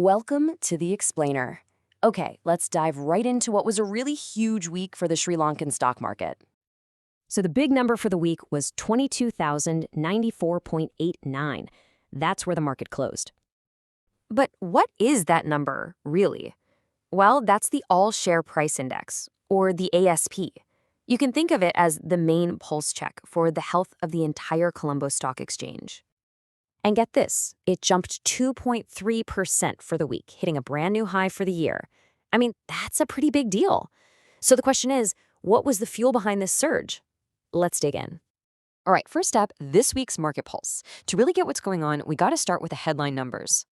Welcome to the Explainer. Okay, let's dive right into what was a really huge week for the Sri Lankan stock market. So the big number for the week was 22,094.89. That's where the market closed. But what is that number, really? Well, that's the All-Share Price Index, or the ASP. You can think of it as the main pulse check for the health of the entire Colombo Stock Exchange. And get this, it jumped 2.3% for the week, hitting a brand new high for the year. I mean, that's a pretty big deal. So the question is, what was the fuel behind this surge? Let's dig in. All right, first up, this week's market pulse. To really get what's going on, we got to start with the headline numbers.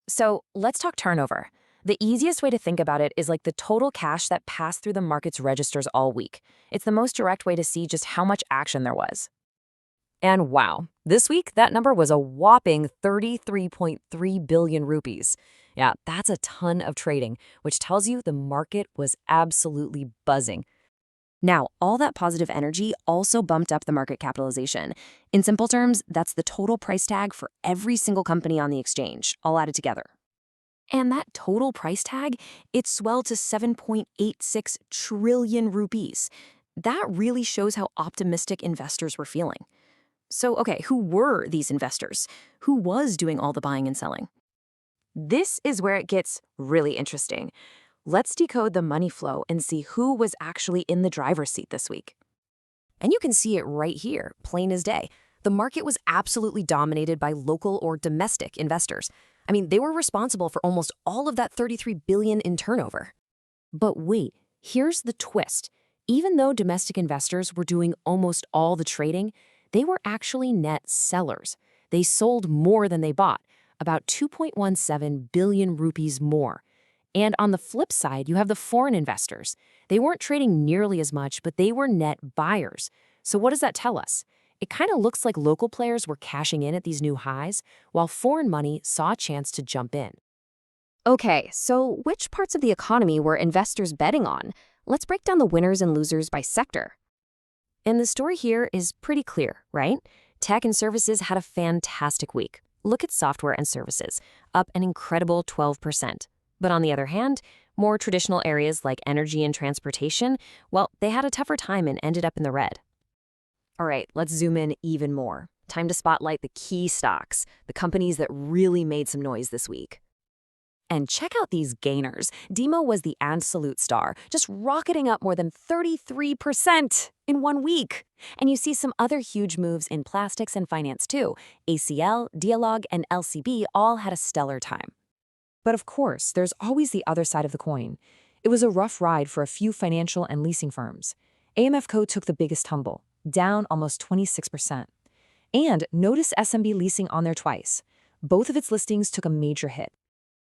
So let's talk turnover. The easiest way to think about it is like the total cash that passed through the market's registers all week. It's the most direct way to see just how much action there was. And wow, this week, that number was a whopping 33.3 billion rupees. Yeah, that's a ton of trading, which tells you the market was absolutely buzzing. Now, all that positive energy also bumped up the market capitalization. In simple terms, that's the total price tag for every single company on the exchange, all added together. And that total price tag, it swelled to 7.86 trillion rupees. That really shows how optimistic investors were feeling. So, okay, who were these investors? Who was doing all the buying and selling? This is where it gets really interesting. Let's decode the money flow and see who was actually in the driver's seat this week. And you can see it right here, plain as day. The market was absolutely dominated by local or domestic investors. I mean, they were responsible for almost all of that 33 billion in turnover. But wait, here's the twist. Even though domestic investors were doing almost all the trading, they were actually net sellers. They sold more than they bought, about 2.17 billion rupees more. And on the flip side, you have the foreign investors. They weren't trading nearly as much, but they were net buyers. So what does that tell us? It kind of looks like local players were cashing in at these new highs, while foreign money saw a chance to jump in. Okay, so which parts of the economy were investors betting on? Let's break down the winners and losers by sector. And the story here is pretty clear, right? Tech and services had a fantastic week. Look at software and services, up an incredible 12%. But on the other hand, more traditional areas like energy and transportation, well, they had a tougher time and ended up in the red. All right, let's zoom in even more. Time to spotlight the key stocks, the companies that really made some noise this week. And check out these gainers. Demo was the absolute star, just rocketing up more than 33% in 1 week. And you see some other huge moves in plastics and finance too. ACL, Dialog, and LCB all had a stellar time. But of course, there's always the other side of the coin. It was a rough ride for a few financial and leasing firms. AMFco took the biggest tumble, down almost 26%. And notice SMB Leasing on there twice. Both of its listings took a major hit.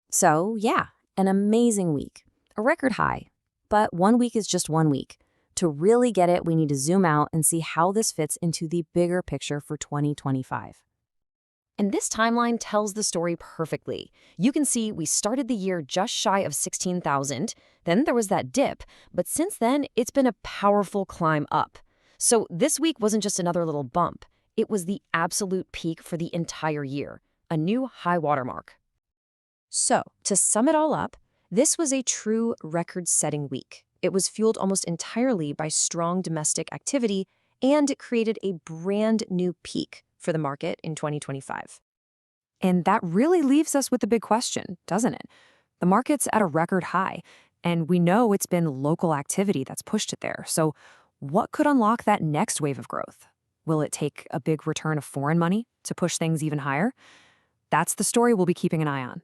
So, yeah, an amazing week, a record high. But 1 week is just 1 week. To really get it, we need to zoom out and see how this fits into the bigger picture for 2025. And this timeline tells the story perfectly. You can see we started the year just shy of 16,000, then there was that dip, but since then, it's been a powerful climb up. So this week wasn't just another little bump. It was the absolute peak for the entire year, a new high watermark. So, to sum it all up, this was a true record-setting week. It was fueled almost entirely by strong domestic activity, and it created a brand new peak for the market in 2025. And that really leaves us with the big question, doesn't it? The market's at a record high, and we know it's been local activity that's pushed it there. So, what could unlock that next wave of growth? Will it take a big return of foreign money to push things even higher? That's the story we'll be keeping an eye on.